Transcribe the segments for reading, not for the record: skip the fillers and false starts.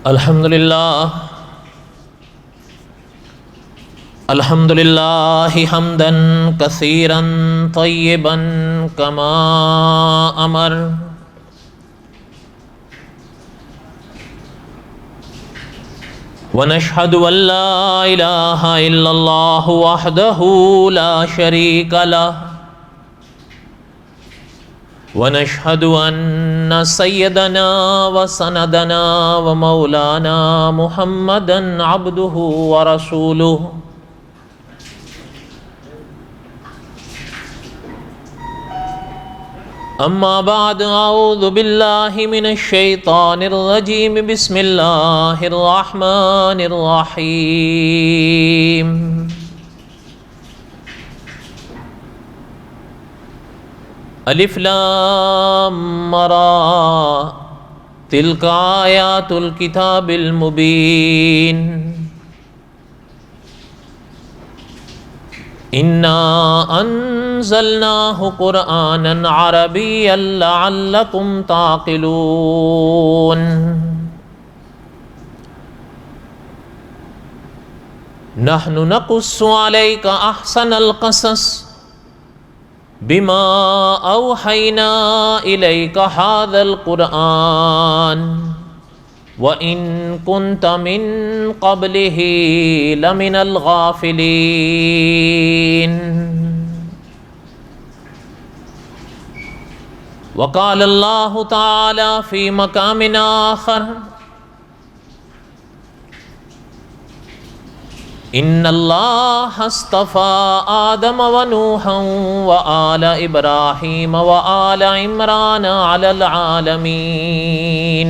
الحمد لله حمدا كثيرا طيبا كما أمر ونشهد أن لا إله إلا الله وحده لا شريك له ونشهد أن سيدنا وسندنا ومولانا محمدا عبده ورسوله أما بعد أعوذ بالله من الشيطان الرجيم بسم الله الرحمن الرحيم ألف لام را تلك آيات الكتاب المبين إنا أنزلناه قرآنا عربيا لعلكم تعقلون نحن نقص عليك أحسن القصص بما أوحينا إليك هذا القرآن وَإِن كُنْتَ مِن قَبْلِهِ لَمِنَ الْغَافِلِينَ وقال الله تعالى في مقام آخر إن الله اصطفى آدم ونوحا وآل إبراهيم وآل عمران على العالمين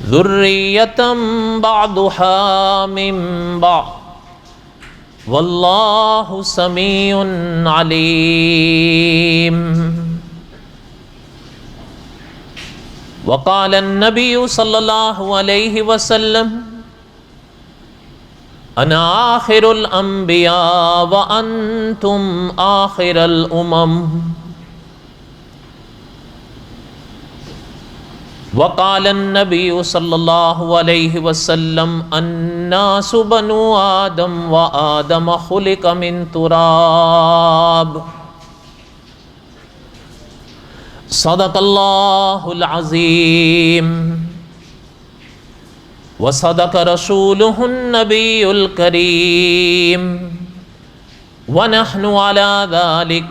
ذرية بعضها من بعض والله سميع عليم وقال النبي صلى الله عليه وسلم أنا آخر الأنبياء وأنتم آخر الأمم وقال النبي صلى الله عليه وسلم الناس بنو آدم وآدم خلق من تراب صدق الله العظيم وصدق رسوله النبي الكريم ونحن على ذلك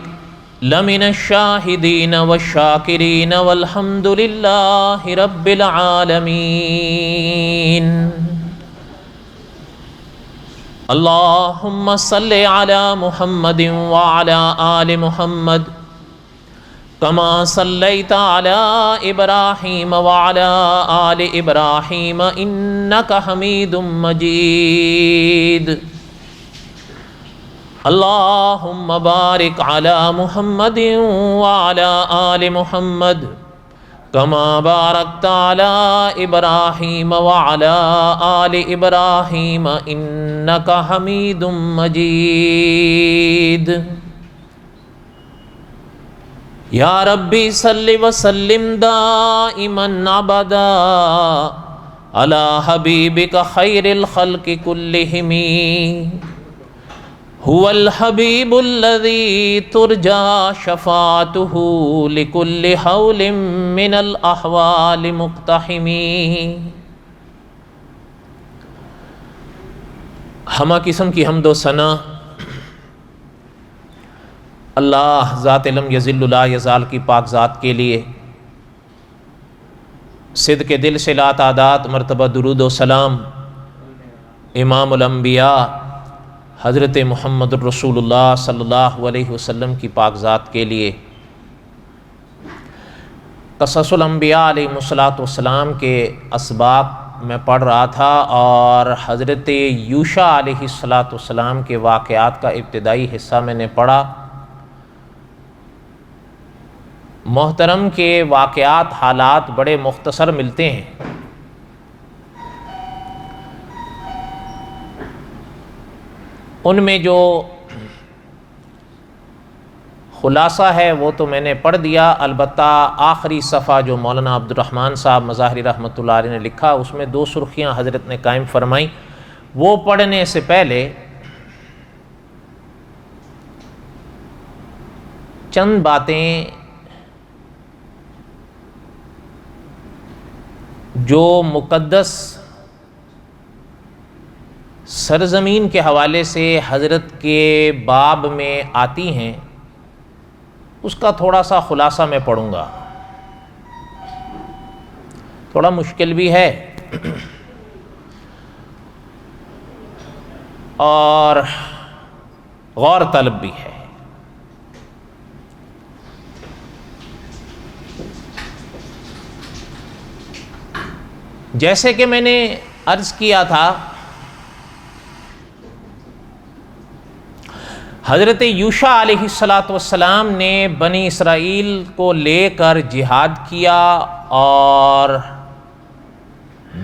لمن الشاهدين والشاكرين والحمد لله رب العالمين اللهم صل على محمد وعلى آل محمد كما صليت على إبراهيم وعلى آل إبراهيم إنك حميد مجيد اللهم بارك على محمد وعلى آل محمد كما باركت على إبراهيم وعلى آل إبراهيم إنك حميد مجيد يا ربي صل وسلم دائما أبدا على حبيبك خير الخلق كلهم هو الحبيب الذي ترجى شفاعته لكل حول من الأحوال مقتحم ہمہ قسم کی حمد و ثنا اللہ ذات علم یذل لا یزال کی پاک ذات کے لیے صدق دل سے لا تعداد مرتبہ درود و سلام امام الانبیاء حضرت محمد الرسول اللہ صلی اللہ علیہ وسلم کی پاک ذات کے لیے قصص الانبیاء علیہ السلام کے اسباق میں پڑھ رہا تھا اور حضرت یوشع علیہ السلام کے واقعات کا ابتدائی حصہ میں نے پڑھا۔ محترم کے واقعات حالات بڑے مختصر ملتے ہیں، ان میں جو خلاصہ ہے وہ تو میں نے پڑھ دیا، البتہ آخری صفحہ جو مولانا عبد الرحمن صاحب مظاہری رحمۃ اللہ علیہ نے لکھا اس میں 2 سرخیاں حضرت نے قائم فرمائیں، وہ پڑھنے سے پہلے چند باتیں جو مقدس سرزمین کے حوالے سے حضرت کے باب میں آتی ہیں اس کا تھوڑا سا خلاصہ میں پڑھوں گا، تھوڑا مشکل بھی ہے اور غور طلب بھی ہے۔ جیسے کہ میں نے عرض کیا تھا، حضرت یوشع علیہ السلام نے بنی اسرائیل کو لے کر جہاد کیا اور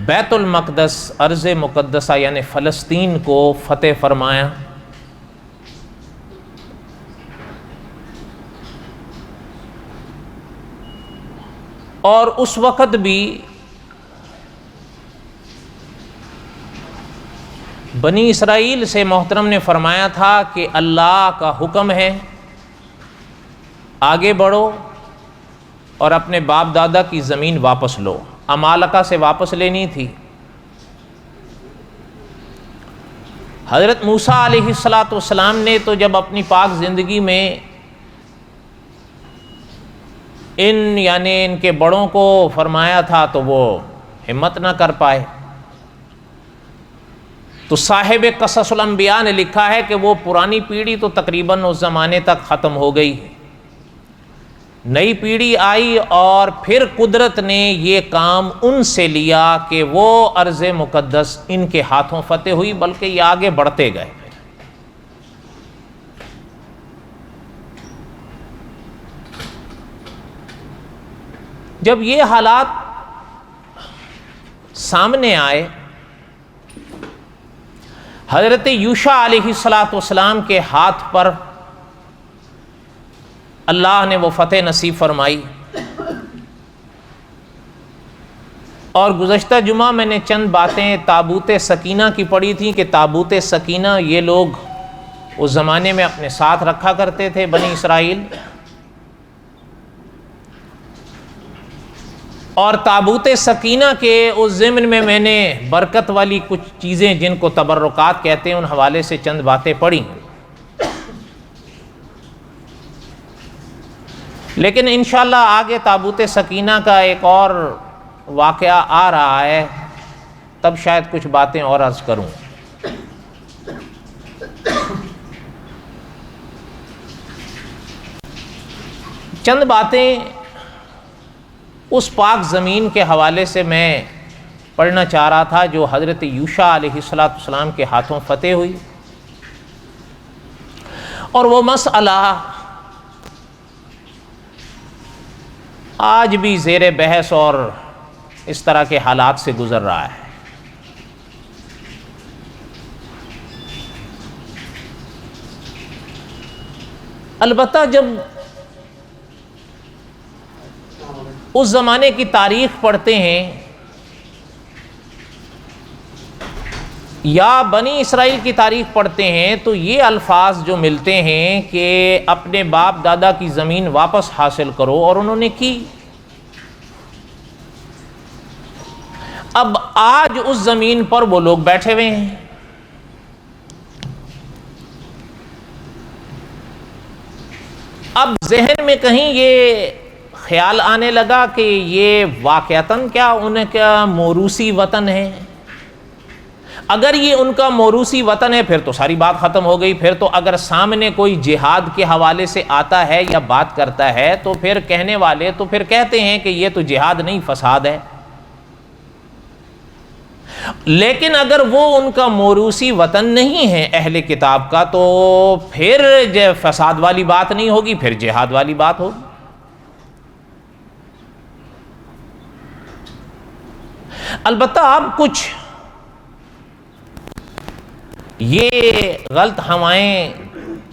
بیت المقدس ارض مقدسہ یعنی فلسطین کو فتح فرمایا، اور اس وقت بھی بنی اسرائیل سے محترم نے فرمایا تھا کہ اللہ کا حکم ہے آگے بڑھو اور اپنے باپ دادا کی زمین واپس لو، عمالقہ سے واپس لینی تھی۔ حضرت موسیٰ علیہ السلام نے تو جب اپنی پاک زندگی میں ان کے بڑوں کو فرمایا تھا تو وہ ہمت نہ کر پائے، تو صاحب قصص الانبیاء نے لکھا ہے کہ وہ پرانی پیڑھی تو تقریباً اس زمانے تک ختم ہو گئی، نئی پیڑھی آئی اور پھر قدرت نے یہ کام ان سے لیا کہ وہ ارض مقدس ان کے ہاتھوں فتح ہوئی، بلکہ یہ آگے بڑھتے گئے۔ جب یہ حالات سامنے آئے، حضرت یوشع علیہ السلام کے ہاتھ پر اللہ نے وہ فتح نصیب فرمائی، اور گزشتہ جمعہ میں نے چند باتیں تابوت سکینہ کی پڑھی تھیں کہ تابوت سکینہ یہ لوگ اس زمانے میں اپنے ساتھ رکھا کرتے تھے بنی اسرائیل، اور تابوت سکینہ کے اس ضمن میں نے برکت والی کچھ چیزیں جن کو تبرکات کہتے ہیں ان حوالے سے چند باتیں پڑھی، لیکن انشاءاللہ آگے تابوت سکینہ کا ایک اور واقعہ آ رہا ہے، تب شاید کچھ باتیں اور عرض کروں۔ چند باتیں اس پاک زمین کے حوالے سے میں پڑھنا چاہ رہا تھا جو حضرت یوشع علیہ السلام کے ہاتھوں فتح ہوئی، اور وہ مسئلہ آج بھی زیر بحث اور اس طرح کے حالات سے گزر رہا ہے۔ البتہ جب اس زمانے کی تاریخ پڑھتے ہیں یا بنی اسرائیل کی تاریخ پڑھتے ہیں تو یہ الفاظ جو ملتے ہیں کہ اپنے باپ دادا کی زمین واپس حاصل کرو، اور انہوں نے کی۔ اب آج اس زمین پر وہ لوگ بیٹھے ہوئے ہیں، اب ذہن میں کہیں یہ خیال آنے لگا کہ یہ واقعتاً کیا ان کا موروثی وطن ہے؟ اگر یہ ان کا موروثی وطن ہے پھر تو ساری بات ختم ہو گئی، پھر تو اگر سامنے کوئی جہاد کے حوالے سے آتا ہے یا بات کرتا ہے تو پھر کہنے والے تو پھر کہتے ہیں کہ یہ تو جہاد نہیں فساد ہے، لیکن اگر وہ ان کا موروثی وطن نہیں ہے اہل کتاب کا تو پھر فساد والی بات نہیں ہوگی، پھر جہاد والی بات ہوگی۔ البتہ اب کچھ یہ غلط ہوائیں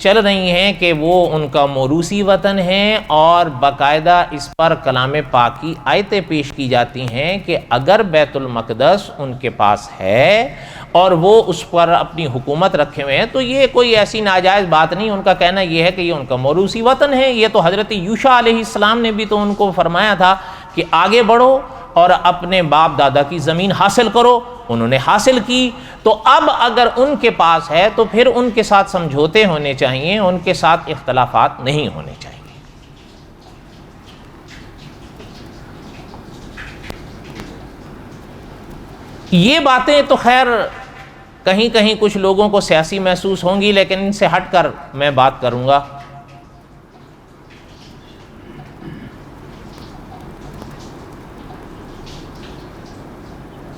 چل رہی ہیں کہ وہ ان کا موروثی وطن ہے، اور باقاعدہ اس پر کلام پاک کی آیتیں پیش کی جاتی ہیں کہ اگر بیت المقدس ان کے پاس ہے اور وہ اس پر اپنی حکومت رکھے ہوئے ہیں تو یہ کوئی ایسی ناجائز بات نہیں۔ ان کا کہنا یہ ہے کہ یہ ان کا موروثی وطن ہے۔ یہ تو حضرت یوشع علیہ السلام نے بھی تو ان کو فرمایا تھا کہ آگے بڑھو اور اپنے باپ دادا کی زمین حاصل کرو، انہوں نے حاصل کی۔ تو اب اگر ان کے پاس ہے تو پھر ان کے ساتھ سمجھوتے ہونے چاہیے، ان کے ساتھ اختلافات نہیں ہونے چاہیے۔ یہ باتیں تو خیر کہیں کہیں کچھ لوگوں کو سیاسی محسوس ہوں گی، لیکن ان سے ہٹ کر میں بات کروں گا۔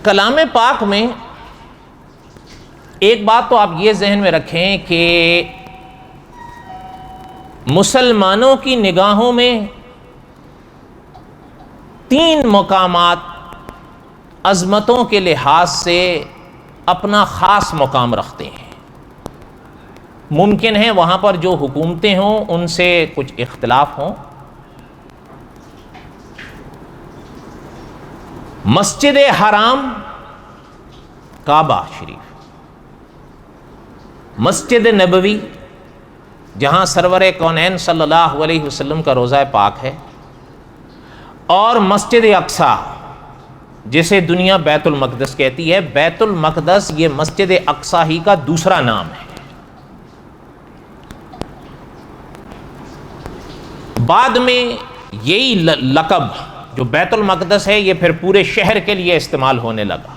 کلام پاک میں ایک بات تو آپ یہ ذہن میں رکھیں کہ مسلمانوں کی نگاہوں میں 3 مقامات عظمتوں کے لحاظ سے اپنا خاص مقام رکھتے ہیں۔ ممکن ہے وہاں پر جو حکومتیں ہوں ان سے کچھ اختلاف ہوں۔ مسجد حرام، کعبہ شریف، مسجد نبوی جہاں سرور کونین صلی اللہ علیہ وسلم کا روضہ پاک ہے، اور مسجد اقصیٰ جسے دنیا بیت المقدس کہتی ہے۔ بیت المقدس یہ مسجد اقصیٰ ہی کا دوسرا نام ہے۔ بعد میں یہی لقب جو بیت المقدس ہے یہ پھر پورے شہر کے لیے استعمال ہونے لگا۔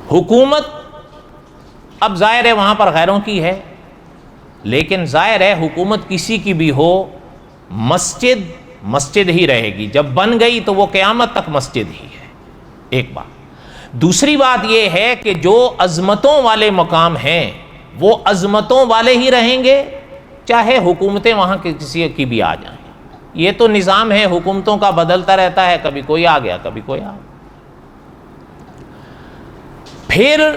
حکومت اب ظاہر ہے وہاں پر غیروں کی ہے، لیکن ظاہر ہے حکومت کسی کی بھی ہو، مسجد مسجد ہی رہے گی۔ جب بن گئی تو وہ قیامت تک مسجد ہی ہے، ایک بات۔ دوسری بات یہ ہے کہ جو عظمتوں والے مقام ہیں وہ عظمتوں والے ہی رہیں گے، چاہے حکومتیں وہاں کسی کی بھی آ جائیں۔ یہ تو نظام ہے حکومتوں کا، بدلتا رہتا ہے، کبھی کوئی آ گیا کبھی کوئی آ گیا۔ پھر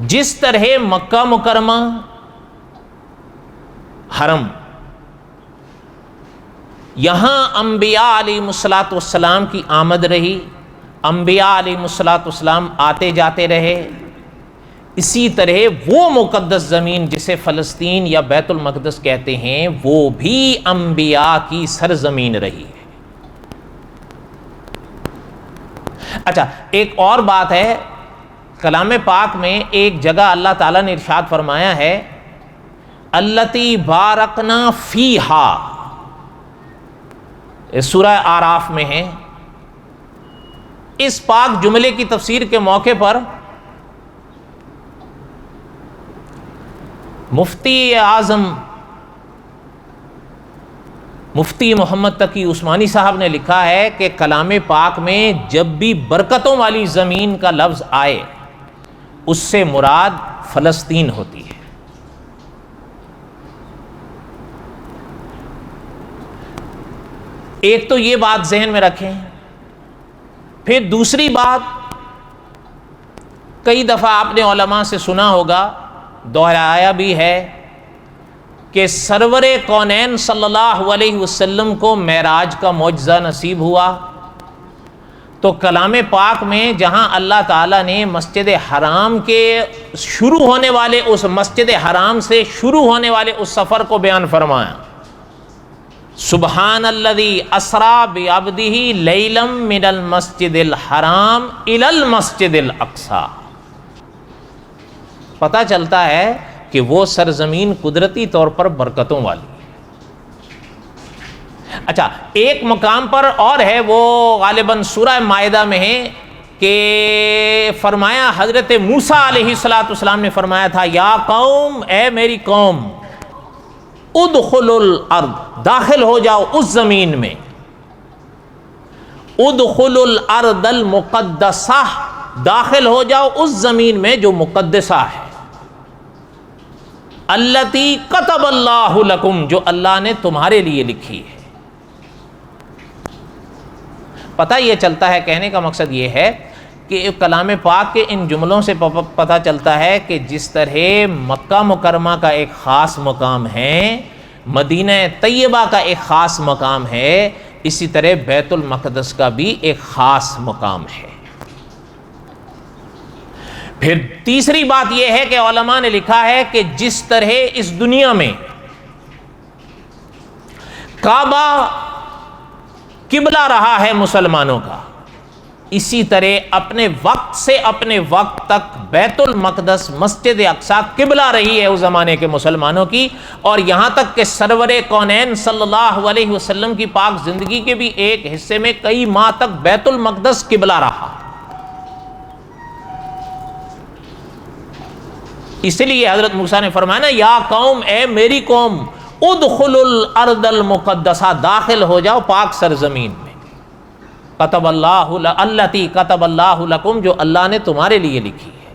جس طرح مکہ مکرمہ حرم، یہاں انبیاء علیہ الصلوۃ والسلام کی آمد رہی، انبیاء علیہ الصلوۃ والسلام آتے جاتے رہے، اسی طرح وہ مقدس زمین جسے فلسطین یا بیت المقدس کہتے ہیں وہ بھی انبیاء کی سرزمین رہی ہے۔ اچھا، ایک اور بات ہے، کلام پاک میں ایک جگہ اللہ تعالیٰ نے ارشاد فرمایا ہے التی بارکنا فیہا، سورہ آراف میں ہے۔ اس پاک جملے کی تفسیر کے موقع پر مفتی اعظم مفتی محمد تقی عثمانی صاحب نے لکھا ہے کہ کلام پاک میں جب بھی برکتوں والی زمین کا لفظ آئے اس سے مراد فلسطین ہوتی ہے۔ ایک تو یہ بات ذہن میں رکھیں۔ پھر دوسری بات، کئی دفعہ آپ نے علماء سے سنا ہوگا، دہرایا بھی ہے کہ سرور کونین صلی اللہ علیہ وسلم کو معراج کا معجزہ نصیب ہوا، تو کلام پاک میں جہاں اللہ تعالیٰ نے مسجد حرام کے شروع ہونے والے اس مسجد حرام سے شروع ہونے والے اس سفر کو بیان فرمایا، سبحان الذی اسریٰ بعبدہ لیلا من المسجد الحرام الی المسجد الاقصیٰ، پتہ چلتا ہے کہ وہ سرزمین قدرتی طور پر برکتوں والی ہے۔ اچھا، ایک مقام پر اور ہے، وہ غالباً سورہ مائدہ میں ہے کہ فرمایا، حضرت موسیٰ علیہ السلام نے فرمایا تھا، یا قوم، اے میری قوم، ادخلوا الارض، داخل ہو جاؤ اس زمین میں، ادخلوا الارض المقدسہ، داخل ہو جاؤ اس زمین میں جو مقدسہ ہے، التی کتب اللہ لکم، جو اللہ نے تمہارے لیے لکھی ہے۔ پتہ یہ چلتا ہے، کہنے کا مقصد یہ ہے کہ کلام پاک کے ان جملوں سے پتہ چلتا ہے کہ جس طرح مکہ مکرمہ کا ایک خاص مقام ہے، مدینہ طیبہ کا ایک خاص مقام ہے، اسی طرح بیت المقدس کا بھی ایک خاص مقام ہے۔ پھر تیسری بات یہ ہے کہ علماء نے لکھا ہے کہ جس طرح اس دنیا میں کعبہ قبلہ رہا ہے مسلمانوں کا، اسی طرح اپنے وقت سے اپنے وقت تک بیت المقدس مسجد اقصی قبلہ رہی ہے اس زمانے کے مسلمانوں کی، اور یہاں تک کہ سرور کونین صلی اللہ علیہ وسلم کی پاک زندگی کے بھی ایک حصے میں کئی ماہ تک بیت المقدس قبلہ رہا۔ اس لیے حضرت موسیٰ نے فرمایا نا، یا قوم، اے میری قوم، ادخلوا الارض المقدسہ، داخل ہو جاؤ پاک سرزمین میں، کتب اللہ التی کتب اللہ لکم، جو اللہ نے تمہارے لیے لکھی ہے۔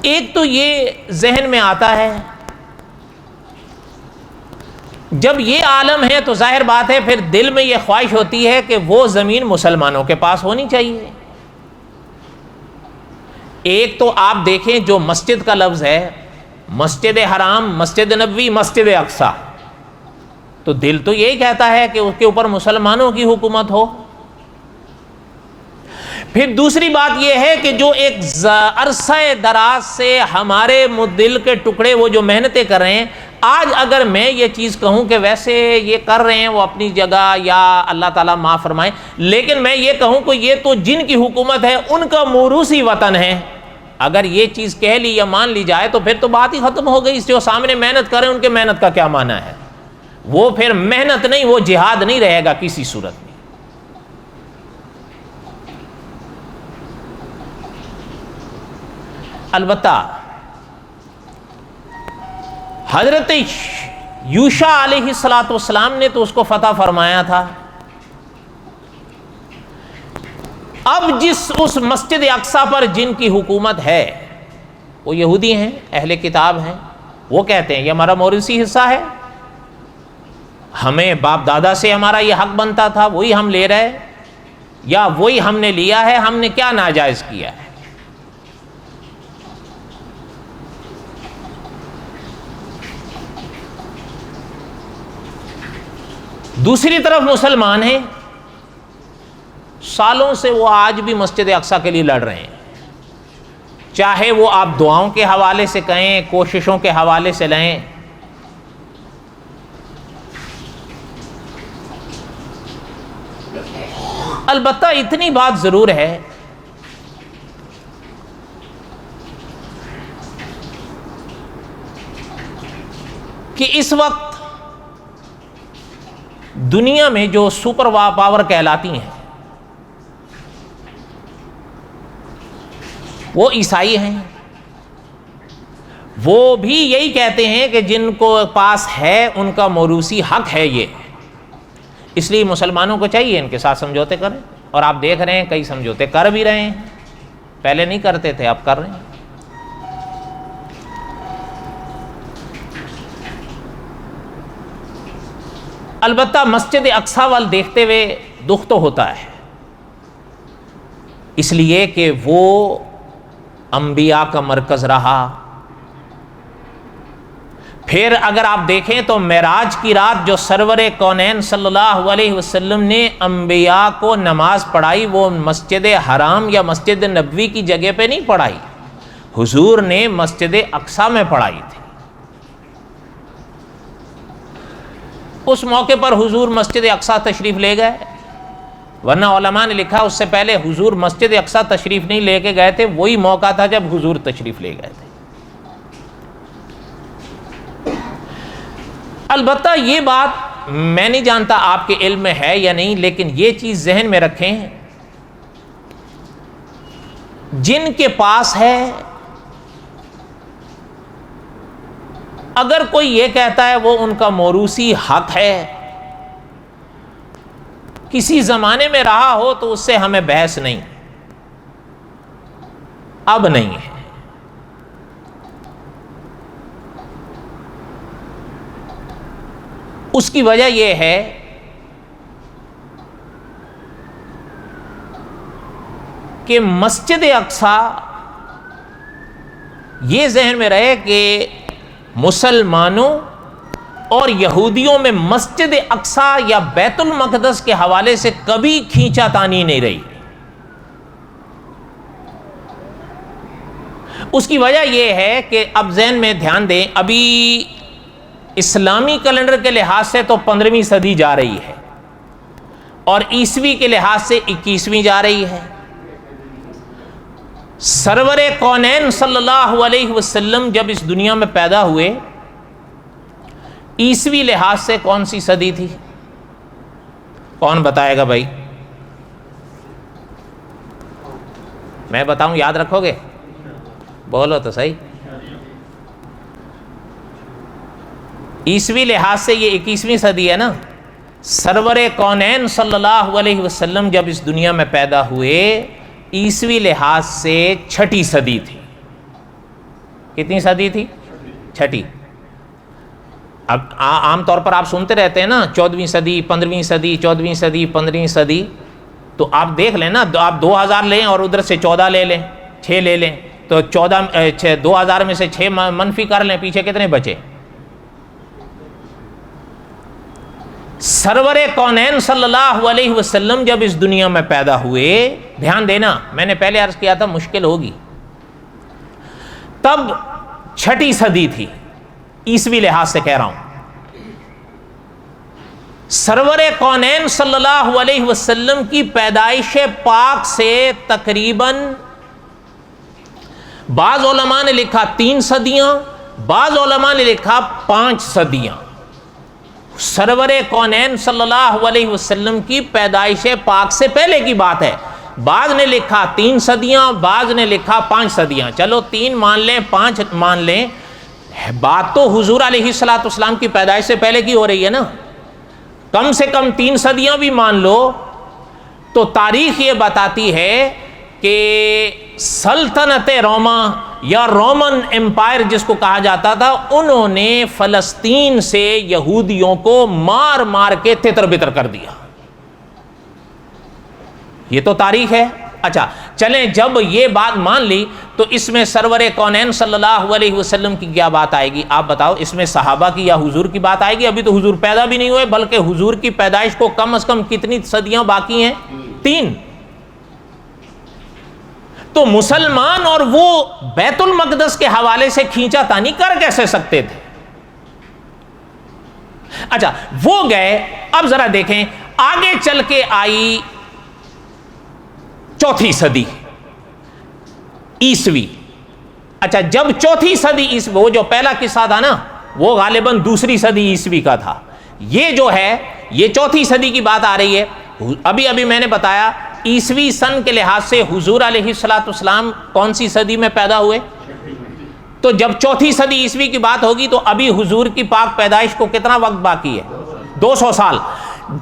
ایک تو یہ ذہن میں آتا ہے جب یہ عالم ہے تو ظاہر بات ہے پھر دل میں یہ خواہش ہوتی ہے کہ وہ زمین مسلمانوں کے پاس ہونی چاہیے۔ ایک تو آپ دیکھیں جو مسجد کا لفظ ہے، مسجد حرام، مسجد نبوی، مسجد اقصی، تو دل تو یہی کہتا ہے کہ اس کے اوپر مسلمانوں کی حکومت ہو۔ پھر دوسری بات یہ ہے کہ جو ایک عرصہ دراز سے ہمارے دل کے ٹکڑے وہ جو محنتیں کر رہے ہیں، آج اگر میں یہ چیز کہوں کہ ویسے یہ کر رہے ہیں وہ اپنی جگہ، یا اللہ تعالیٰ معاف فرمائے، لیکن میں یہ کہوں کہ یہ تو جن کی حکومت ہے ان کا موروثی وطن ہے، اگر یہ چیز کہہ لی یا مان لی جائے تو پھر تو بات ہی ختم ہو گئی۔ جو سامنے محنت کریں ان کے محنت کا کیا معنی ہے؟ وہ پھر محنت نہیں، وہ جہاد نہیں رہے گا کسی صورت میں۔ البتہ حضرت یوشع علیہ السلام نے تو اس کو فتح فرمایا تھا۔ اب اس مسجد اقصی پر جن کی حکومت ہے وہ یہودی ہیں، اہل کتاب ہیں، وہ کہتے ہیں یہ ہمارا موروثی حصہ ہے، ہمیں باپ دادا سے ہمارا یہ حق بنتا تھا، وہی ہم لے رہے، یا وہی ہم نے لیا ہے، ہم نے کیا ناجائز کیا ہے۔ دوسری طرف مسلمان ہیں، سالوں سے وہ آج بھی مسجد اقصی کے لیے لڑ رہے ہیں، چاہے وہ آپ دعاؤں کے حوالے سے کہیں، کوششوں کے حوالے سے لیں۔ البتہ اتنی بات ضرور ہے کہ اس وقت دنیا میں جو سپر پاور کہلاتی ہیں وہ عیسائی ہیں، وہ بھی یہی کہتے ہیں کہ جن کو پاس ہے ان کا موروثی حق ہے یہ، اس لیے مسلمانوں کو چاہیے ان کے ساتھ سمجھوتے کریں، اور آپ دیکھ رہے ہیں کئی سمجھوتے کر بھی رہے ہیں، پہلے نہیں کرتے تھے اب کر رہے ہیں۔ البتہ مسجد اقصی وال دیکھتے ہوئے دکھ تو ہوتا ہے، اس لیے کہ وہ انبیاء کا مرکز رہا۔ پھر اگر آپ دیکھیں تو معراج کی رات جو سرور کونین صلی اللہ علیہ وسلم نے انبیاء کو نماز پڑھائی، وہ مسجد حرام یا مسجد نبوی کی جگہ پہ نہیں پڑھائی، حضور نے مسجد اقصی میں پڑھائی تھی۔ اس موقع پر حضور مسجد اقصی تشریف لے گئے، ورنہ علماء نے لکھا اس سے پہلے حضور مسجد اقصی تشریف نہیں لے کے گئے تھے، وہی موقع تھا جب حضور تشریف لے گئے تھے۔ البتہ یہ بات میں نہیں جانتا آپ کے علم میں ہے یا نہیں، لیکن یہ چیز ذہن میں رکھیں، جن کے پاس ہے، اگر کوئی یہ کہتا ہے وہ ان کا موروثی حق ہے، کسی زمانے میں رہا ہو تو اس سے ہمیں بحث نہیں، اب نہیں ہے۔ اس کی وجہ یہ ہے کہ مسجد اقصی، یہ ذہن میں رہے کہ مسلمانوں اور یہودیوں میں مسجد اقصی یا بیت المقدس کے حوالے سے کبھی کھینچا تانی نہیں رہی. اس کی وجہ یہ ہے کہ اب ذہن میں دھیان دیں، ابھی اسلامی کیلنڈر کے لحاظ سے تو 15ویں صدی جا رہی ہے اور عیسوی کے لحاظ سے 21ویں جا رہی ہے. سرور کونین صلی اللہ علیہ وسلم جب اس دنیا میں پیدا ہوئے، عیسوی لحاظ سے کون سی صدی تھی؟ کون بتائے گا بھائی؟ میں بتاؤں، یاد رکھو گے؟ بولو تو صحیح. عیسوی لحاظ سے یہ 21ویں صدی ہے نا. سرور کونین صلی اللہ علیہ وسلم جب اس دنیا میں پیدا ہوئے، عیسوی لحاظ سے 6ٹھی صدی تھی. کتنی صدی تھی؟ 6ٹھی. اب عام طور پر آپ سنتے رہتے ہیں نا 14ویں صدی، 15ویں صدی، 14ویں صدی، 15ویں صدی. تو آپ دیکھ لیں نا، آپ 2000 لیں اور ادھر سے 14 لے لیں، 6 لے لیں، تو 2000 میں سے 6 منفی کر لیں، پیچھے کتنے بچے؟ سرور کونین صلی اللہ علیہ وسلم جب اس دنیا میں پیدا ہوئے، دھیان دینا، میں نے پہلے عرض کیا تھا مشکل ہوگی، تب 6ٹھی صدی تھی. عیسوی لحاظ سے کہہ رہا ہوں. سرور کونین صلی اللہ علیہ وسلم کی پیدائش پاک سے تقریباً بعض علماء نے لکھا 3 صدیاں، بعض علماء نے لکھا 5 صدیاں. سرور کونین صلی اللہ علیہ وسلم کی پیدائش پاک سے پہلے کی بات ہے. بعض نے لکھا 3 صدیاں، بعض نے لکھا 5 صدیاں. چلو 3 مان لیں، 5 مان لیں، بات تو حضور علیہ الصلوۃ والسلام کی پیدائش سے پہلے کی ہو رہی ہے نا. کم سے کم 3 صدیاں بھی مان لو تو تاریخ یہ بتاتی ہے کہ سلطنت روما یا رومن امپائر جس کو کہا جاتا تھا، انہوں نے فلسطین سے یہودیوں کو مار مار کے تتر بتر کر دیا. یہ تو تاریخ ہے. اچھا چلیں، جب یہ بات مان لی تو اس میں سرور کونین صلی اللہ علیہ وسلم کی کیا بات آئے گی؟ آپ بتاؤ، اس میں صحابہ کی یا حضور کی بات آئے گی؟ ابھی تو حضور پیدا بھی نہیں ہوئے، بلکہ حضور کی پیدائش کو کم از کم کتنی صدیاں باقی ہیں؟ 3. تو مسلمان اور وہ بیت المقدس کے حوالے سے کھینچا تانی کر کیسے سکتے تھے؟ اچھا وہ گئے. اب ذرا دیکھیں آگے چل کے آئی 4تھی صدی عیسوی. اچھا جب 4تھی صدی عیسوی، وہ جو پہلا قصہ تھا نا وہ غالباً 2ری صدی عیسوی کا تھا. یہ جو ہے یہ 4تھی صدی کی بات آ رہی ہے. ابھی میں نے بتایا عیسوی سن کے لحاظ سے حضور علیہ الصلوۃ والسلام کون سی صدی میں پیدا ہوئے؟ تو جب 4تھی صدی عیسوی کی بات ہوگی تو ابھی حضور کی پاک پیدائش کو کتنا وقت باقی ہے؟ 200 سال.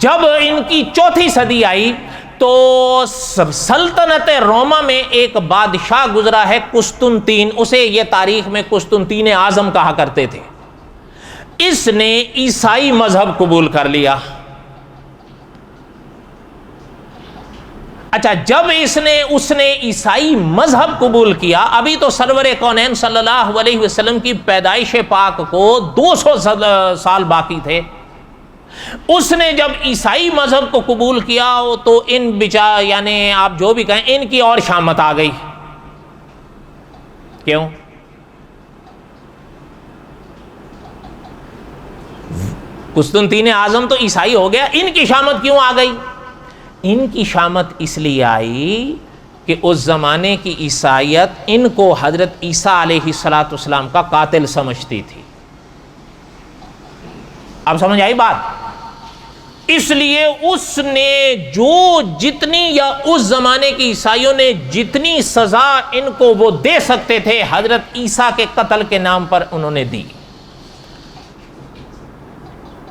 جب ان کی 4تھی صدی آئی تو سلطنت روما میں ایک بادشاہ گزرا ہے قسطنطین، اسے یہ تاریخ میں قسطنطین اعظم کہا کرتے تھے. اس نے عیسائی مذہب قبول کر لیا. اچھا جب اس نے عیسائی مذہب قبول کیا، ابھی تو سرور کونین صلی اللہ علیہ وسلم کی پیدائش پاک کو 200 سال باقی تھے. اس نے جب عیسائی مذہب کو قبول کیا تو ان یعنی آپ جو بھی کہیں، ان کی اور شامت آ گئی. کیوں؟ قسطنطین اعظم تو عیسائی ہو گیا، ان کی شامت کیوں آ گئی؟ ان کی شامت اس لیے آئی کہ اس زمانے کی عیسائیت ان کو حضرت عیسیٰ علیہ الصلوۃ والسلام کا قاتل سمجھتی تھی. اب سمجھ آئی بات؟ اس لیے اس نے جتنی یا اس زمانے کی عیسائیوں نے جتنی سزا ان کو وہ دے سکتے تھے حضرت عیسیٰ کے قتل کے نام پر انہوں نے دی.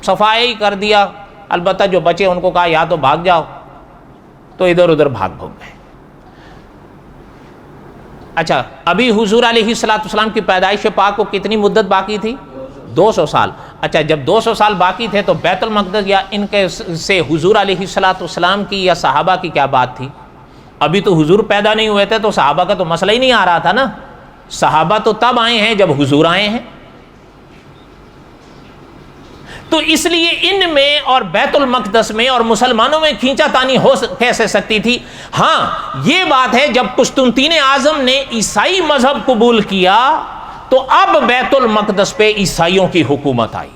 صفائی کر دیا. البتہ جو بچے ان کو کہا یا تو بھاگ جاؤ، تو ادھر ادھر بھاگ گئے. اچھا ابھی حضور علیہ الصلوۃ والسلام کی پیدائش پاک کو کتنی مدت باقی تھی؟ 200 سال. اچھا جب 200 سال باقی تھے تو بیت المقدس یا ان کے سے حضور علیہ السلام کی یا صحابہ کی کیا بات تھی؟ ابھی تو حضور پیدا نہیں ہوئے تھے تو صحابہ کا تو مسئلہ ہی نہیں آ رہا تھا نا. صحابہ تو تب آئے ہیں جب حضور آئے ہیں. تو اس لیے ان میں اور بیت المقدس میں اور مسلمانوں میں کھینچا تانی ہو کیسے سکتی تھی؟ ہاں یہ بات ہے جب قسطنطین اعظم نے عیسائی مذہب قبول کیا تو اب بیت المقدس پہ عیسائیوں کی حکومت آئی.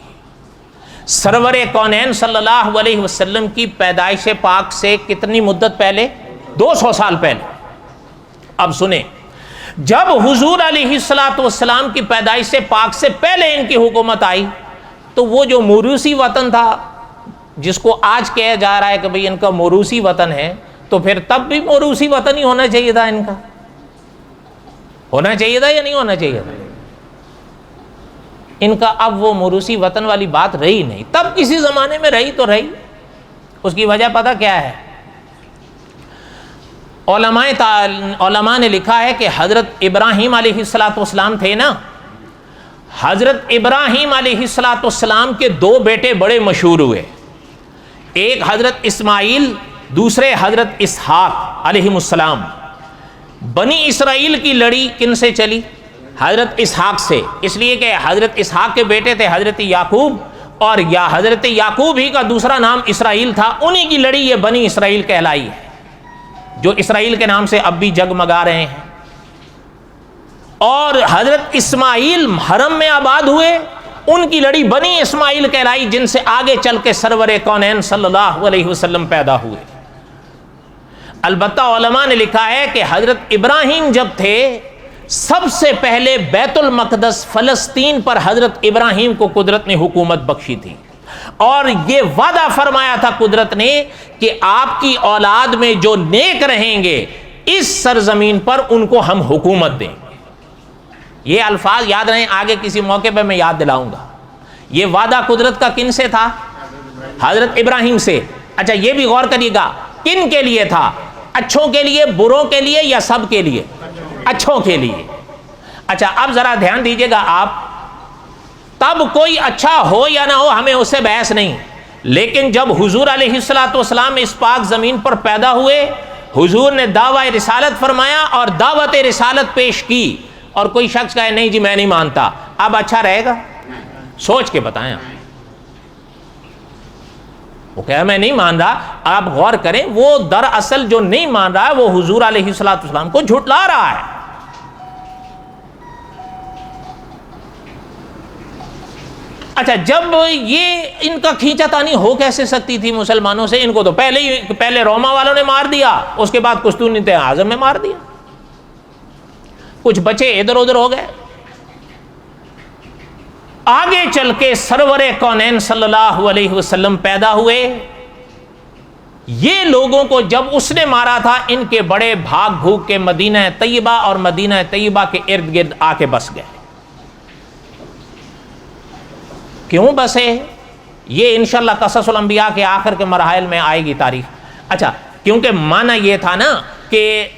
سرور کونین صلی اللہ علیہ وسلم کی پیدائش پاک سے کتنی مدت پہلے؟ 200 سال پہلے. اب سنیں، جب حضور علیہ السلام کی پیدائش پاک سے پہلے ان کی حکومت آئی تو وہ جو موروثی وطن تھا جس کو آج کہا جا رہا ہے کہ بھئی ان کا موروثی وطن ہے، تو پھر تب بھی موروثی وطن ہی ہونا چاہیے تھا. ان کا ہونا چاہیے تھا یا نہیں ہونا چاہیے تھا؟ ان کا اب وہ موروثی وطن والی بات رہی نہیں. تب کسی زمانے میں رہی تو رہی. اس کی وجہ پتہ کیا ہے؟ علماء نے لکھا ہے کہ حضرت ابراہیم علیہ السلام تھے نا، حضرت ابراہیم علیہ السلام کے 2 بیٹے بڑے مشہور ہوئے. ایک حضرت اسماعیل، دوسرے حضرت اسحاق علیہ السلام. بنی اسرائیل کی لڑی کن سے چلی؟ حضرت اسحاق سے، اس لیے کہ حضرت اسحاق کے بیٹے تھے حضرت یعقوب، اور یا حضرت یعقوب ہی کا دوسرا نام اسرائیل تھا. انہی کی لڑی یہ بنی اسرائیل کہلائی ہے، جو اسرائیل کے نام سے اب بھی جگمگا رہے ہیں. اور حضرت اسماعیل حرم میں آباد ہوئے، ان کی لڑی بنی اسماعیل کہلائی، جن سے آگے چل کے سرور کونین صلی اللہ علیہ وسلم پیدا ہوئے. البتہ علماء نے لکھا ہے کہ حضرت ابراہیم جب تھے سب سے پہلے بیت المقدس فلسطین پر حضرت ابراہیم کو قدرت نے حکومت بخشی تھی، اور یہ وعدہ فرمایا تھا قدرت نے کہ آپ کی اولاد میں جو نیک رہیں گے اس سرزمین پر ان کو ہم حکومت دیں گے. یہ الفاظ یاد رہیں، آگے کسی موقع پہ میں یاد دلاؤں گا. یہ وعدہ قدرت کا کن سے تھا؟ حضرت ابراہیم سے. اچھا یہ بھی غور کریے گا، کن کے لیے تھا؟ اچھوں کے لیے، بروں کے لیے، یا سب کے لیے؟ اچھوں کے لیے. اچھا اب ذرا دھیان دیجئے گا آپ، تب کوئی اچھا ہو یا نہ ہو ہمیں اس سے بحث نہیں، لیکن جب حضور علیہ السلام اس پاک زمین پر پیدا ہوئے، حضور نے دعوی رسالت فرمایا اور دعوت رسالت پیش کی، اور کوئی شخص کہے نہیں جی میں نہیں مانتا، اب اچھا رہے گا؟ سوچ کے بتائیں آپ. وہ کہا میں نہیں مان رہا، آپ غور کریں، وہ دراصل جو نہیں مان رہا ہے وہ حضور علیہ السلام کو جھٹلا رہا ہے. اچھا جب یہ ان کا کھینچا تانی ہو کیسے سکتی تھی مسلمانوں سے؟ ان کو تو پہلے روما والوں نے مار دیا، اس کے بعد قسطنطین اعظم نے مار دیا، کچھ بچے ادھر ادھر ہو گئے. آگے چل کے سرور کونین صلی اللہ علیہ وسلم پیدا ہوئے. یہ لوگوں کو جب اس نے مارا تھا ان کے بڑے بھاگ بھوگ کے مدینہ طیبہ اور مدینہ طیبہ کے ارد گرد آ کے بس گئے. کیوں بسے؟ یہ انشاءاللہ قصص الانبیاء کے آخر کے مراحل میں آئے گی تاریخ. اچھا کیونکہ معنی یہ تھا نا کہ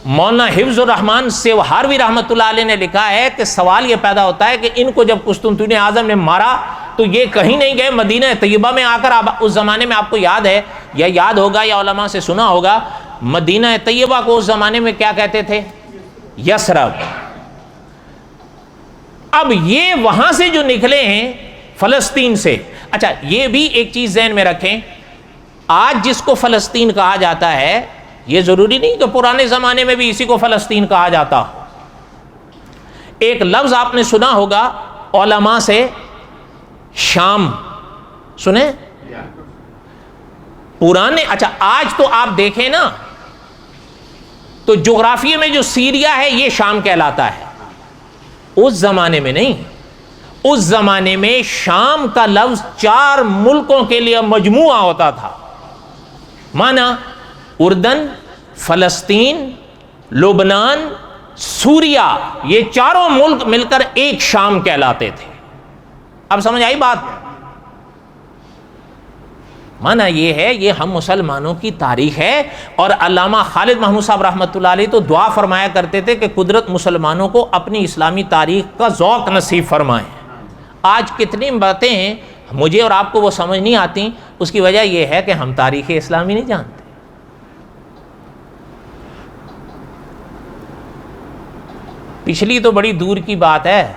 مولانا حفظ الرحمان سیوہاروی رحمۃ اللہ علیہ نے لکھا ہے کہ سوال یہ پیدا ہوتا ہے کہ ان کو جب قسطنطین اعظم نے مارا تو یہ کہیں نہیں گئے مدینہ طیبہ میں آ کر. اس زمانے میں آپ کو یاد ہے یا یاد ہوگا یا علماء سے سنا ہوگا، مدینہ طیبہ کو اس زمانے میں کیا کہتے تھے؟ یثرب. اب یہ وہاں سے جو نکلے ہیں فلسطین سے. اچھا یہ بھی ایک چیز ذہن میں رکھیں، آج جس کو فلسطین کہا جاتا ہے یہ ضروری نہیں کہ پرانے زمانے میں بھی اسی کو فلسطین کہا جاتا ہو. ایک لفظ آپ نے سنا ہوگا علماء سے، شام. سنیں؟ پرانے اچھا آج تو آپ دیکھیں نا تو جغرافیے میں جو سیریا ہے یہ شام کہلاتا ہے. اس زمانے میں نہیں، اس زمانے میں شام کا لفظ 4 ملکوں کے لیے مجموعہ ہوتا تھا. مانا اردن، فلسطین، لبنان، سوریا، یہ 4 ملک مل کر ایک شام کہلاتے تھے. اب سمجھ آئی بات؟ مانا یہ ہے، یہ ہم مسلمانوں کی تاریخ ہے. اور علامہ خالد محمود صاحب رحمۃ اللہ علیہ تو دعا فرمایا کرتے تھے کہ قدرت مسلمانوں کو اپنی اسلامی تاریخ کا ذوق نصیب فرمائے. آج کتنی باتیں ہیں مجھے اور آپ کو وہ سمجھ نہیں آتی، اس کی وجہ یہ ہے کہ ہم تاریخ اسلامی نہیں جانتے۔ پچھلی تو بڑی دور کی بات ہے،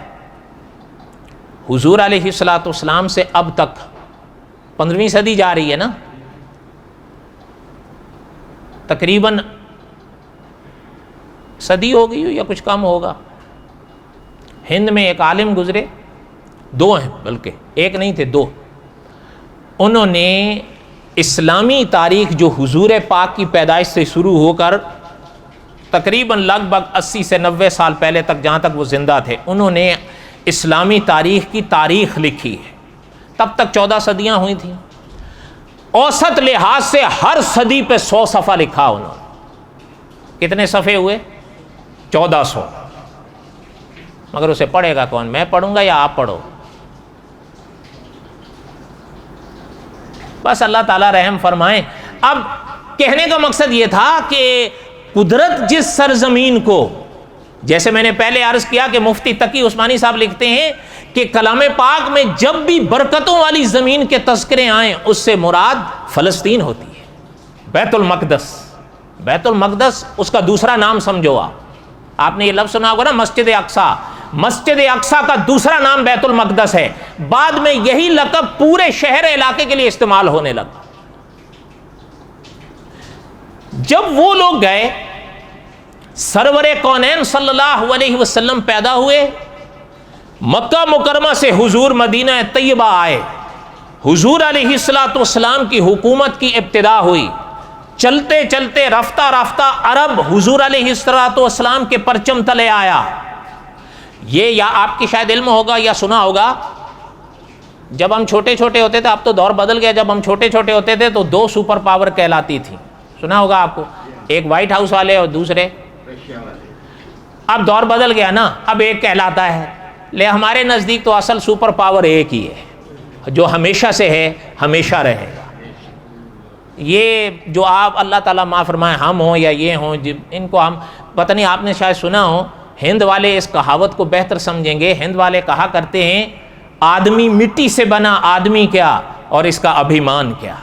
حضور علیہ الصلوۃ والسلام سے اب تک 15ویں صدی جا رہی ہے نا، تقریباً صدی ہو گئی ہو یا کچھ کم ہوگا۔ ہند میں ایک عالم گزرے، 2 ہیں بلکہ، ایک نہیں تھے 2، انہوں نے اسلامی تاریخ جو حضور پاک کی پیدائش سے شروع ہو کر تقریباً لگ بھگ 80 سے 90 سال پہلے تک، جہاں تک وہ زندہ تھے، انہوں نے اسلامی تاریخ کی تاریخ لکھی ہے۔ تب تک 14 صدیاں ہوئی تھیں، اوسط لحاظ سے ہر صدی پہ 100 صفحہ لکھا انہوں نے۔ کتنے صفحے ہوئے؟ 1400۔ مگر اسے پڑھے گا کون؟ میں پڑھوں گا یا آپ پڑھو؟ بس اللہ تعالیٰ رحم فرمائیں۔ اب کہنے کا مقصد یہ تھا کہ قدرت جس سرزمین کو، جیسے میں نے پہلے عرض کیا کہ مفتی تقی عثمانی صاحب لکھتے ہیں کہ کلام پاک میں جب بھی برکتوں والی زمین کے تذکرے آئیں اس سے مراد فلسطین ہوتی ہے، بیت المقدس۔ بیت المقدس اس کا دوسرا نام سمجھو آپ نے یہ لفظ سنا ہوگا نا، مسجد اقصیٰ۔ مسجد اقصیٰ کا دوسرا نام بیت المقدس ہے۔ بعد میں یہی لقب پورے شہر علاقے کے لیے استعمال ہونے لگا۔ جب وہ لوگ گئے، سرور کونین صلی اللہ علیہ وسلم پیدا ہوئے، مکہ مکرمہ سے حضور مدینہ طیبہ آئے، حضور علیہ الصلوۃ والسلام کی حکومت کی ابتدا ہوئی، چلتے چلتے رفتہ رفتہ عرب حضور علیہ الصلوۃ والسلام کے پرچم تلے آیا۔ یہ یا آپ کی شاید علم ہوگا یا سنا ہوگا، جب ہم چھوٹے چھوٹے ہوتے تھے، اب تو دور بدل گیا، جب ہم چھوٹے چھوٹے ہوتے تھے تو 2 سپر پاور کہلاتی تھی، سنا ہوگا آپ کو، ایک وائٹ ہاؤس والے اور دوسرے، اب دور بدل گیا نا، اب ایک کہلاتا ہے۔ لے ہمارے نزدیک تو اصل سپر پاور ایک ہی ہے، جو ہمیشہ سے ہے ہمیشہ رہے گا۔ یہ جو آپ اللہ تعالیٰ معاف فرمائے ہم ہوں یا یہ ہوں، ان کو ہم پتہ نہیں، آپ نے شاید سنا ہو، ہند والے اس کہاوت کو بہتر سمجھیں گے۔ ہند والے کہا کرتے ہیں آدمی مٹی سے بنا، آدمی کیا اور اس کا ابھیمان کیا۔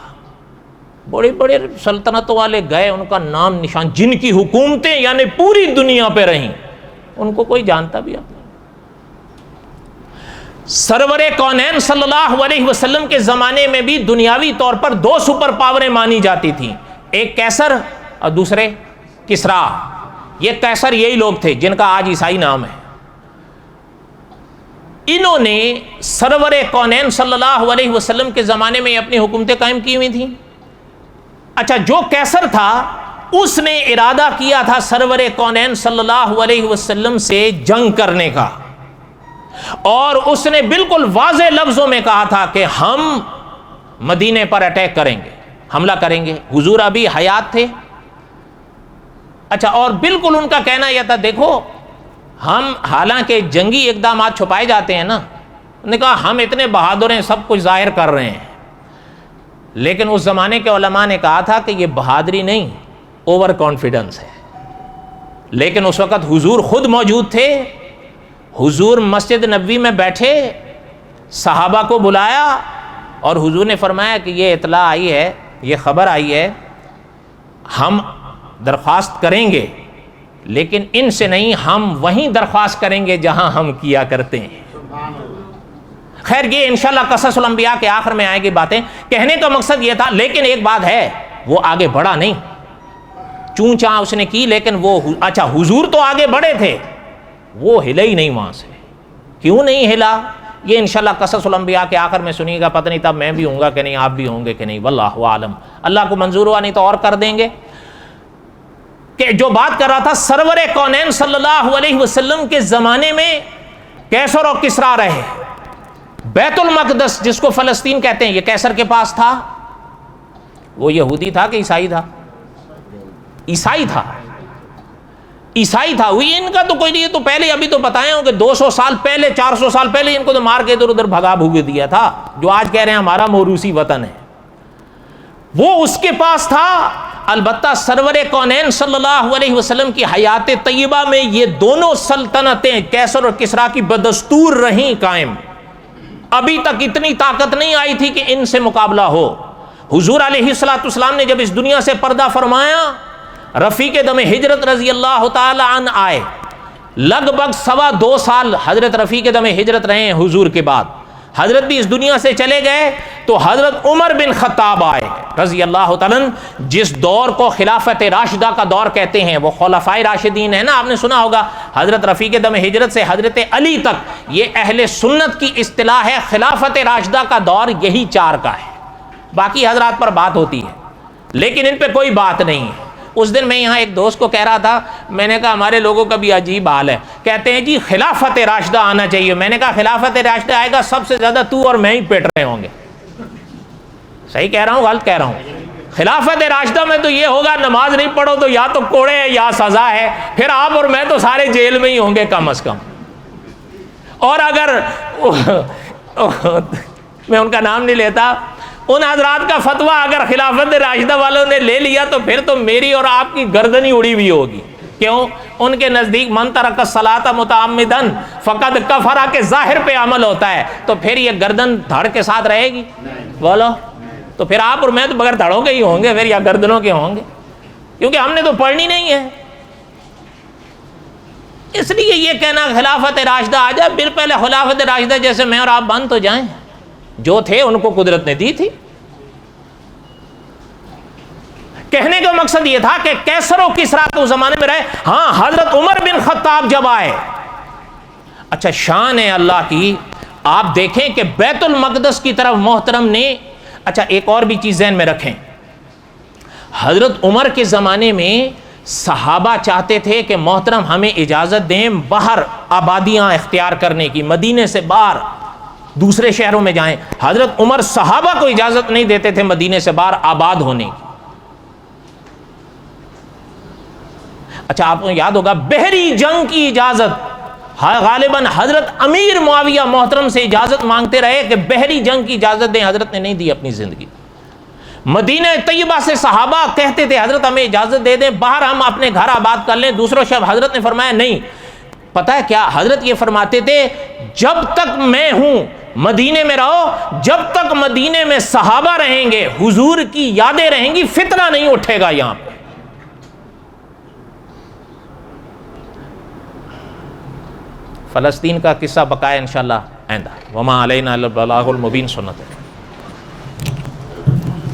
بڑے بڑے سلطنتوں والے گئے، ان کا نام نشان، جن کی حکومتیں یعنی پوری دنیا پہ رہیں، ان کو کوئی جانتا بھی آپ۔ سرور کونین صلی اللہ علیہ وسلم کے زمانے میں بھی دنیاوی طور پر 2 سپر پاوریں مانی جاتی تھیں، ایک کیسر اور دوسرے کسرا۔ یہ کیسر یہی لوگ تھے جن کا آج عیسائی نام ہے۔ انہوں نے سرور کونین صلی اللہ علیہ وسلم کے زمانے میں اپنی حکومتیں قائم کی ہوئی تھیں۔ اچھا، جو کیسر تھا اس نے ارادہ کیا تھا سرور کونین صلی اللہ علیہ وسلم سے جنگ کرنے کا، اور اس نے بالکل واضح لفظوں میں کہا تھا کہ ہم مدینے پر اٹیک کریں گے، حملہ کریں گے۔ حضور ابھی حیات تھے۔ اچھا، اور بالکل ان کا کہنا یہ تھا، دیکھو ہم، حالانکہ جنگی اقدامات چھپائے جاتے ہیں نا، انہوں نے کہا ہم اتنے بہادر ہیں، سب کچھ ظاہر کر رہے ہیں، لیکن اس زمانے کے علماء نے کہا تھا کہ یہ بہادری نہیں، اوور کانفیڈنس ہے۔ لیکن اس وقت حضور خود موجود تھے، حضور مسجد نبوی میں بیٹھے، صحابہ کو بلایا اور حضور نے فرمایا کہ یہ اطلاع آئی ہے، یہ خبر آئی ہے، ہم درخواست کریں گے لیکن ان سے نہیں، ہم وہیں درخواست کریں گے جہاں ہم کیا کرتے ہیں۔ خیر، یہ انشاءاللہ قصص الانبیاء کے آخر میں آئے گی باتیں۔ کہنے کا مقصد یہ تھا، لیکن ایک بات ہے، وہ آگے بڑھا نہیں، چون چاں اس نے کی، لیکن وہ اچھا حضور تو آگے بڑھے تھے، وہ ہلا ہی نہیں وہاں سے۔ کیوں نہیں ہلا؟ یہ انشاءاللہ قصص الانبیاء کے آخر میں سنیے گا، پتہ نہیں تب میں بھی ہوں گا کہ نہیں، آپ بھی ہوں گے کہ نہیں، واللہ عالم۔ اللہ کو منظور ہوا نہیں تو اور کر دیں گے۔ کہ جو بات کر رہا تھا، سرور کونین صلی اللہ علیہ وسلم کے زمانے میں کیسر اور کسرا رہے۔ بیت المقدس جس کو فلسطین کہتے ہیں، یہ کیسر کے پاس تھا۔ وہ یہودی تھا کہ عیسائی تھا؟ عیسائی تھا، عیسائی تھا۔ وہی ان کا تو کوئی نہیں، تو پہلے ابھی تو بتائے ہوں کہ 200 سال پہلے، 400 سال پہلے ان کو تو مار کے ادھر ادھر بھگا بھوگے دیا تھا، جو آج کہہ رہے ہیں ہمارا موروثی وطن ہے، وہ اس کے پاس تھا۔ البتہ سرور کونین صلی اللہ علیہ وسلم کی حیات طیبہ میں یہ دونوں سلطنتیں کیسر اور کسرا کی بدستور رہیں قائم۔ ابھی تک اتنی طاقت نہیں آئی تھی کہ ان سے مقابلہ ہو۔ حضور علیہ الصلوۃ والسلام نے جب اس دنیا سے پردہ فرمایا، رفیق دم ہجرت رضی اللہ تعالی عنہ آئے، لگ بھگ 2.25 سال حضرت رفیق دم ہجرت رہے ہیں حضور کے بعد، حضرت بھی اس دنیا سے چلے گئے تو حضرت عمر بن خطاب آئے رضی اللہ تعالیٰ عنہ، جس دور کو خلافت راشدہ کا دور کہتے ہیں، وہ خلفائے راشدین ہے نا، آپ نے سنا ہوگا حضرت رفیق دم ہجرت سے حضرت علی تک، یہ اہل سنت کی اصطلاح ہے، خلافت راشدہ کا دور یہی 4 کا ہے، باقی حضرات پر بات ہوتی ہے لیکن ان پہ کوئی بات نہیں ہے۔ اس دن میں یہاں ایک دوست کو کہہ رہا تھا، میں نے کہا ہمارے لوگوں کا بھی عجیب حال ہے، کہتے ہیں جی خلافت راشدہ آنا چاہیے۔ میں نے کہا خلافت راشدہ آئے گا سب سے زیادہ تو اور میں ہی پیٹ رہے ہوں گے۔ صحیح کہہ رہا ہوں غلط کہہ رہا ہوں؟ خلافت راشدہ میں تو یہ ہوگا نماز نہیں پڑھو تو یا تو کوڑے ہے یا سزا ہے، پھر آپ اور میں تو سارے جیل میں ہی ہوں گے کم از کم۔ اور اگر میں ان کا نام نہیں لیتا، ان حضرات کا فتویٰ اگر خلافت راشدہ والوں نے لے لیا تو پھر تو میری اور آپ کی گردن ہی اڑی ہوئی ہوگی۔ کیوں؟ ان کے نزدیک من ترک الصلاۃ متعمدا فقد کفر کے ظاہر پہ عمل ہوتا ہے، تو پھر یہ گردن دھڑ کے ساتھ رہے گی؟ بولو، تو پھر آپ اور میں تو بغیر دھڑوں کے ہی ہوں گے پھر، یا گردنوں کے ہوں گے، کیونکہ ہم نے تو پڑھنی نہیں ہے۔ اس لیے یہ کہنا خلافت راشدہ آ جائے، پھر پہلے خلافت راشدہ جیسے میں اور آپ بن تو جائیں، جو تھے ان کو قدرت نے دی تھی۔ کہنے کا مقصد یہ تھا کہ کیسر و کسریٰ تو اس زمانے میں رہے، ہاں حضرت عمر بن خطاب جب آئے، اچھا شان ہے اللہ کی، آپ دیکھیں کہ بیت المقدس کی طرف محترم نے، اچھا ایک اور بھی چیز ذہن میں رکھیں، حضرت عمر کے زمانے میں صحابہ چاہتے تھے کہ محترم ہمیں اجازت دیں باہر آبادیاں اختیار کرنے کی، مدینے سے باہر دوسرے شہروں میں جائیں۔ حضرت عمر صحابہ کو اجازت نہیں دیتے تھے مدینے سے باہر آباد ہونے کی۔ اچھا آپ کو یاد ہوگا بحری جنگ کی اجازت غالباً حضرت امیر معاویہ محترم سے اجازت مانگتے رہے کہ بحری جنگ کی اجازت دیں، حضرت نے نہیں دی اپنی زندگی۔ مدینہ طیبہ سے صحابہ کہتے تھے حضرت ہمیں اجازت دے دیں باہر ہم اپنے گھر آباد کر لیں، دوسروں شب حضرت نے فرمایا نہیں۔ پتہ ہے کیا حضرت یہ فرماتے تھے، جب تک میں ہوں مدینے میں رہو، جب تک مدینے میں صحابہ رہیں گے، حضور کی یادیں رہیں گی، فتنہ نہیں اٹھے گا یہاں پہ۔ فلسطین کا قصہ بقایا انشاءاللہ آئندہ۔ وما علینا الا البلاغ المبین سنت ہے۔